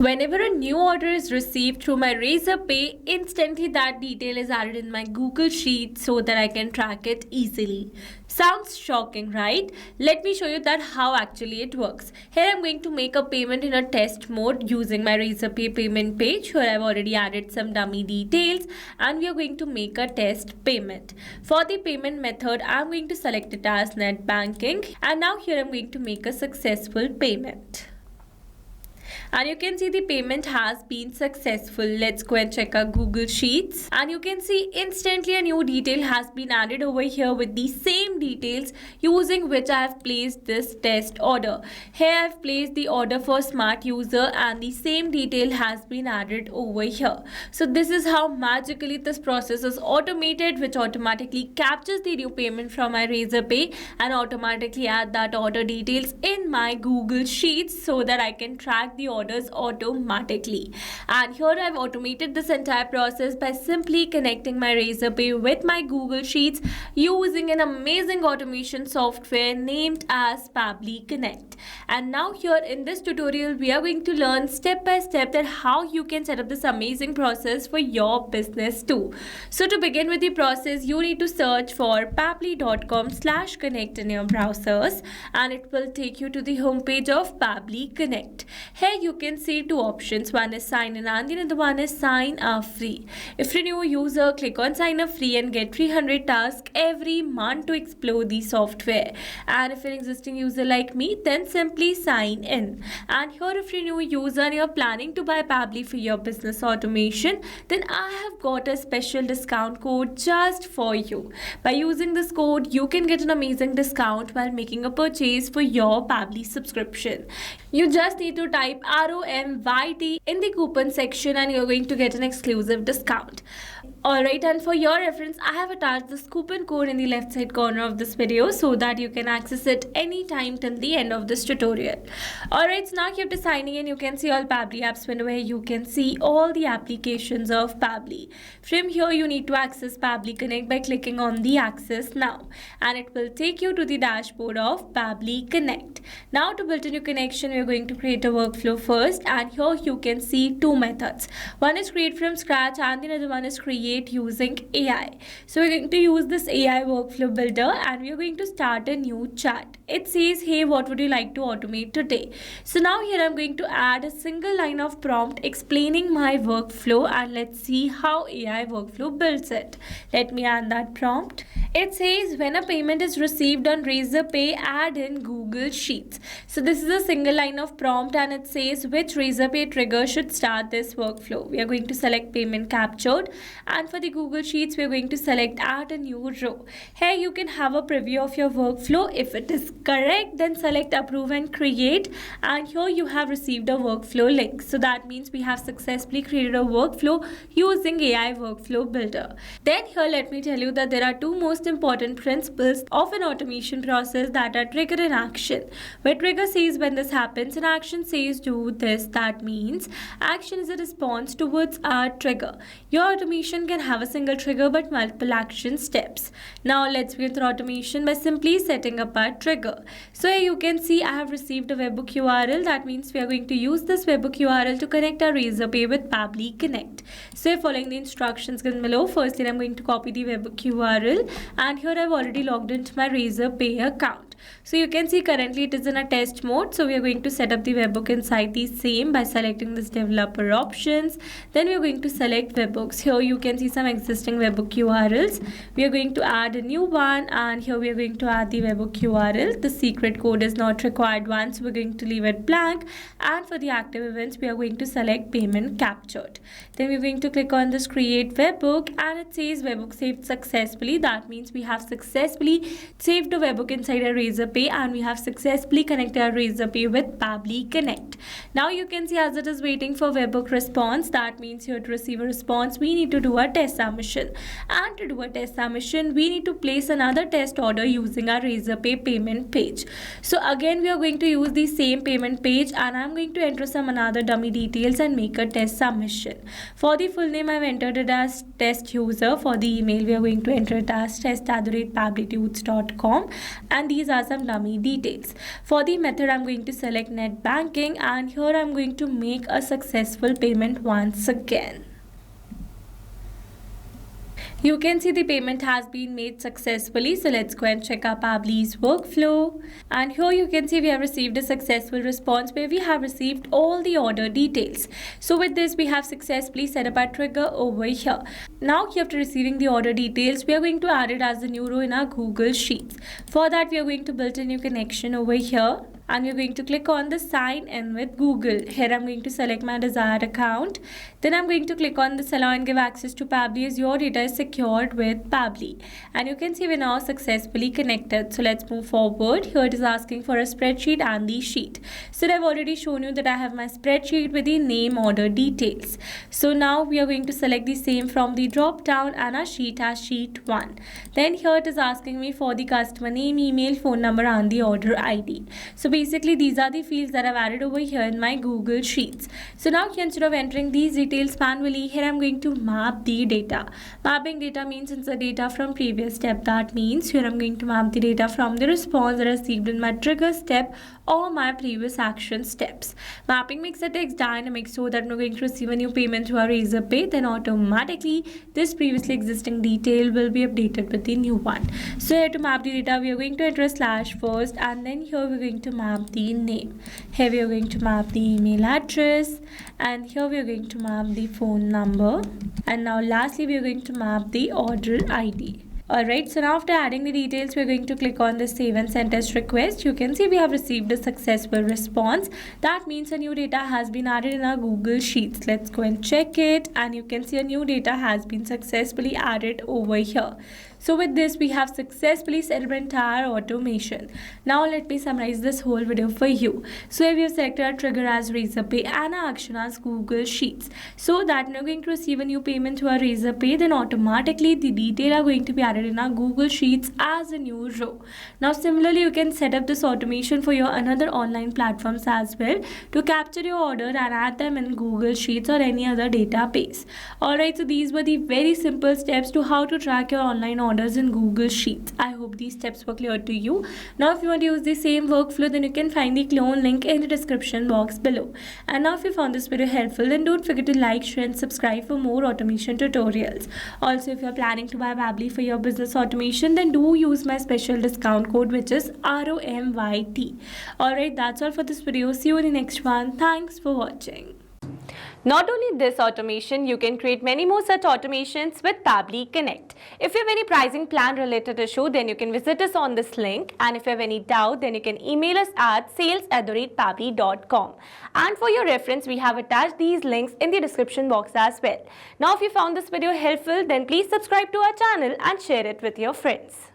Whenever a new order is received through my Razorpay, instantly that detail is added in my Google Sheet so that I can track it easily. Sounds shocking, right? Let me show you that how actually it works. Here I'm going to make a payment in a test mode using my Razorpay payment page. Here I've already added some dummy details and we are going to make a test payment. For the payment method, I'm going to select it as net banking, and now here I'm going to make a successful payment. And you can see the payment has been successful. Let's go and check our Google Sheets, and you can see instantly a new detail has been added over here with the same details using which I have placed this test order. Here I have placed the order for smart user and the same detail has been added over here. So this is how magically this process is automated, which automatically captures the new payment from my Razorpay and automatically add that order details in my Google Sheets so that I can track the orders automatically. And here I've automated this entire process by simply connecting my Razorpay with my Google Sheets using an amazing automation software named as Pabbly Connect. And now here in this tutorial we are going to learn step by step that how you can set up this amazing process for your business too. So to begin with the process, you need to search for pabbly.com/connect in your browsers and it will take you to the homepage of Pabbly Connect. Here you can see two options. One is sign in and the other one is sign up free. If you're a new user, click on sign up free and get 300 tasks every month to explore the software. And if you're an existing user like me, then simply sign in. And here if you're a new user and you're planning to buy Pabbly for your business automation, then I have got a special discount code just for you. By using this code, you can get an amazing discount while making a purchase for your Pabbly subscription. You just need to type ROMYT in the coupon section and you're going to get an exclusive discount. Alright, and for your reference, I have attached this coupon code in the left side corner of this video so that you can access it anytime till the end of this tutorial. Alright, so now after signing in, you can see all Pabbly apps window where you can see all the applications of Pabbly. From here, you need to access Pabbly Connect by clicking on the Access Now, and it will take you to the dashboard of Pabbly Connect. Now to build a new connection, we're going to create a workflow first, and here you can see two methods. One is create from scratch and the other one is create using AI. So we're going to use this AI workflow builder and we're going to start a new chat. It says, hey, what would you like to automate today? So now here I'm going to add a single line of prompt explaining my workflow, and let's see how AI workflow builds it. Let me add that prompt. It says when a payment is received on Razorpay, add in Google Sheets. So this is a single line of prompt and it says which Razorpay trigger should start this workflow. We are going to select payment captured, and for the Google Sheets we are going to select add a new row. Here you can have a preview of your workflow. If it is correct, then select approve and create, and here you have received a workflow link. So that means we have successfully created a workflow using AI workflow builder. Then here let me tell you that there are two most important principles of an automation process, that are trigger and action. Where trigger says when this happens and action says do this, that means action is a response towards our trigger. Your automation can have a single trigger but multiple action steps. Now let's begin the automation by simply setting up our trigger. So here you can see I have received a webhook URL. That means we are going to use this webhook URL to connect our Razorpay with Pabbly Connect. So following the instructions given below, firstly I'm going to copy the webhook URL, and here I've already logged into my Razorpay account. So you can see currently it is in a test mode. So we are going to set up the webhook inside the same by selecting this developer options. Then we are going to select webhooks. Here you can see some existing webhook URLs. We are going to add a new one, and here we are going to add the webhook URL. The secret code is not required one, so we're going to leave it blank. And for the active events, we are going to select payment captured. Then we're going to click on this create webhook, and it says webhook saved successfully. That means we have successfully saved a webhook inside our Razorpay and we have successfully connected our Razorpay with Pabbly Connect. Now you can see as it is waiting for webhook response, that means here to receive a response we need to do a test submission, and to do a test submission we need to place another test order using our Razorpay payment page. So again we are going to use the same payment page, and I'm going to enter some another dummy details and make a test submission. For the full name I've entered it as test user. For the email we are going to enter it as test@pabblytudes.com, and these are are some dummy details. For the method, I'm going to select net banking, and here I'm going to make a successful payment once again. You can see the payment has been made successfully. So let's go and check our Pabbly's workflow. And here you can see we have received a successful response where we have received all the order details. So with this, we have successfully set up our trigger over here. Now after receiving the order details, we are going to add it as a new row in our Google Sheets. For that, we are going to build a new connection over here. And we're going to click on the sign in with Google. Here I'm going to select my desired account. Then I'm going to click on this allow and give access to Pabbly as your data is secured with Pabbly. And you can see we're now successfully connected. So let's move forward. Here it is asking for a spreadsheet and the sheet. So I've already shown you that I have my spreadsheet with the name order details. So now we are going to select the same from the drop down and our sheet as sheet 1. Then here it is asking me for the customer name, email, phone number and the order ID. So basically these are the fields that I've added over here in my Google Sheets. So now here, instead of entering these details manually, here I'm going to map the data. Mapping data means insert data from previous step. That means here I'm going to map the data from the response that I received in my trigger step or my previous action steps. Mapping makes the text dynamic so that we're going to receive a new payment through our Razorpay, then automatically this previously existing detail will be updated with the new one. So here to map the data, we are going to enter a slash first, and then here we're going to map the name. Here we are going to map the email address, and here we are going to map the phone number, and now lastly we are going to map the order ID. Alright, so now after adding the details, we're going to click on the save and send test request. You can see we have received a successful response. That means a new data has been added in our Google Sheets. Let's go and check it, and you can see a new data has been successfully added over here. So with this, we have successfully set up entire automation. Now let me summarize this whole video for you. So here we have selected our trigger as Razorpay and our action as Google Sheets. So that when we're going to receive a new payment to our Razorpay, then automatically the detail are going to be added in our Google Sheets as a new row. Now similarly, you can set up this automation for your another online platforms as well to capture your order and add them in Google Sheets or any other database. Alright, so these were the very simple steps to how to track your online orders in Google Sheets. I hope these steps were clear to you. Now if you want to use the same workflow, then you can find the clone link in the description box below. And now if you found this video helpful, then don't forget to like, share and subscribe for more automation tutorials. Also, if you're planning to buy Pabbly for your business automation, then do use my special discount code, which is ROMYT. Alright, that's all for this video. See you in the next one. Thanks for watching. Not only this automation, you can create many more such automations with Pabbly Connect. If you have any pricing plan related issue, then you can visit us on this link. And if you have any doubt, then you can email us at sales@pabbly.com. And for your reference, we have attached these links in the description box as well. Now, if you found this video helpful, then please subscribe to our channel and share it with your friends.